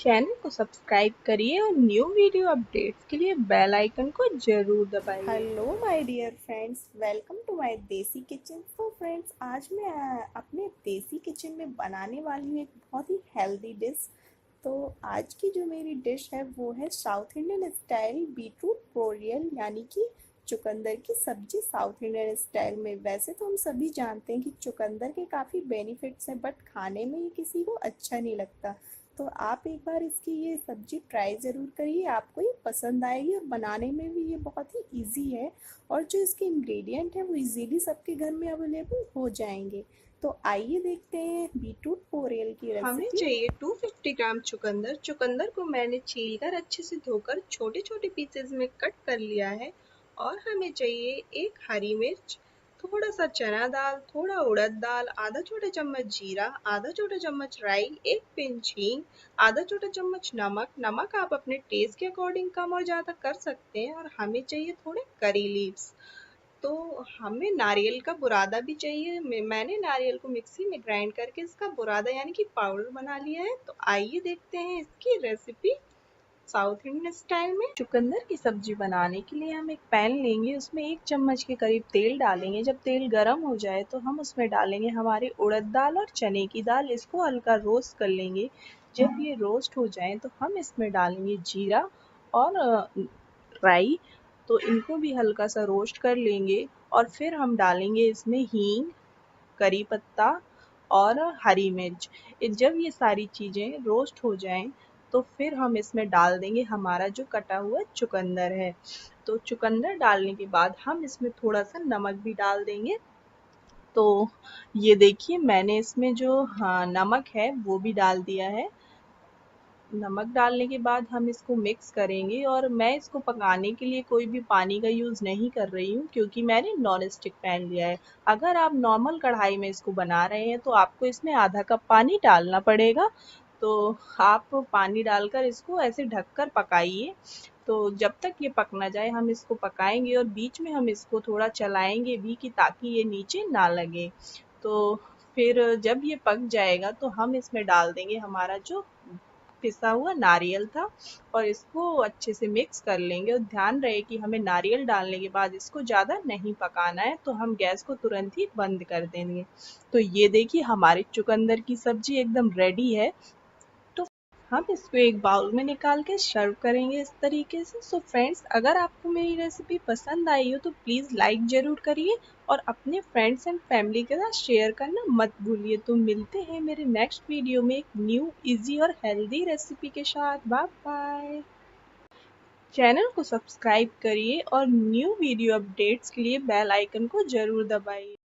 Channel को subscribe करिए और न्यू वीडियो अपडेट्स के लिए बेल आइकन को जरूर दबाइए। Hello my dear friends, welcome to my desi kitchen. तो फ्रेंड्स, आज मैं अपने देसी किचन में बनाने वाली हूँ एक बहुत ही हेल्दी डिश। तो आज की जो मेरी डिश है वो है south Indian style beetroot poriyal, यानी कि चुकंदर की सब्जी साउथ इंडियन स्टाइल में। वैसे तो हम सभी जानते हैं कि चुकंदर के काफ़ी बेनिफिट्स हैं, बट खाने में ये किसी को अच्छा नहीं लगता। तो आप एक बार इसकी ये सब्जी ट्राई ज़रूर करिए, आपको ये पसंद आएगी और बनाने में भी ये बहुत ही इजी है। और जो इसके इंग्रेडिएंट है वो इजीली सबके घर में अवेलेबल हो जाएंगे। तो आइए देखते हैं बीटरूट पोरियल की हमें रेसिपी। चाहिए 250 ग्राम चुकंदर। चुकंदर को मैंने छीलकर अच्छे से धोकर छोटे छोटे पीसेस में कट कर लिया है। और हमें चाहिए एक हरी मिर्च, थोड़ा सा चना दाल, थोड़ा उड़द दाल, आधा छोटा चम्मच जीरा, आधा छोटा चम्मच राई, एक पिंच हींग, आधा छोटा चम्मच नमक। नमक आप अपने टेस्ट के अकॉर्डिंग कम और ज़्यादा कर सकते हैं। और हमें चाहिए थोड़े करी लीव्स। तो हमें नारियल का बुरादा भी चाहिए। मैंने नारियल को मिक्सी में ग्राइंड करके इसका बुरादा यानी कि पाउडर बना लिया है। तो आइए देखते हैं इसकी रेसिपी साउथ इंडियन स्टाइल में। चुकंदर की सब्जी बनाने के लिए हम एक पैन लेंगे, उसमें 1 चम्मच के करीब तेल डालेंगे। जब तेल गर्म हो जाए तो हम उसमें डालेंगे हमारी उड़द दाल और चने की दाल। इसको हल्का रोस्ट कर लेंगे। जब ये रोस्ट हो जाए तो हम इसमें डालेंगे जीरा और राई। तो इनको भी हल्का सा रोस्ट कर लेंगे। और फिर हम डालेंगे इसमें हींग, करी पत्ता और हरी मिर्च। जब ये सारी चीज़ें रोस्ट हो जाएं तो फिर हम इसमें डाल देंगे हमारा जो कटा हुआ चुकंदर है। तो चुकंदर डालने के बाद हम इसमें थोड़ा सा नमक भी डाल देंगे। तो ये देखिए, मैंने इसमें जो नमक है वो भी डाल दिया है। नमक डालने के बाद हम इसको मिक्स करेंगे। और मैं इसको पकाने के लिए कोई भी पानी का यूज़ नहीं कर रही हूँ, क्योंकि मैंने नॉन स्टिक पैन लिया है। अगर आप नॉर्मल कढ़ाई में इसको बना रहे हैं तो आपको इसमें आधा कप पानी डालना पड़ेगा। तो आप पानी डालकर इसको ऐसे ढककर पकाइए। तो जब तक ये पक ना जाए हम इसको पकाएंगे, और बीच में हम इसको थोड़ा चलाएंगे भी कि ताकि ये नीचे ना लगे। तो फिर जब ये पक जाएगा तो हम इसमें डाल देंगे हमारा जो पिसा हुआ नारियल था, और इसको अच्छे से मिक्स कर लेंगे। और ध्यान रहे कि हमें नारियल डालने के बाद इसको ज़्यादा नहीं पकाना है, तो हम गैस को तुरंत ही बंद कर देंगे। तो ये देखिए, हमारी चुकंदर की सब्जी एकदम रेडी है। तो हम इसको एक बाउल में निकाल के सर्व करेंगे इस तरीके से। सो फ्रेंड्स, अगर आपको मेरी रेसिपी पसंद आई हो तो प्लीज़ लाइक ज़रूर करिए और अपने फ्रेंड्स एंड फैमिली के साथ शेयर करना मत भूलिए। तो मिलते हैं मेरे नेक्स्ट वीडियो में एक न्यू इजी और हेल्दी रेसिपी के साथ। Bye bye. चैनल को सब्सक्राइब करिए और न्यू वीडियो अपडेट्स के लिए बेल आइकन को ज़रूर दबाइए।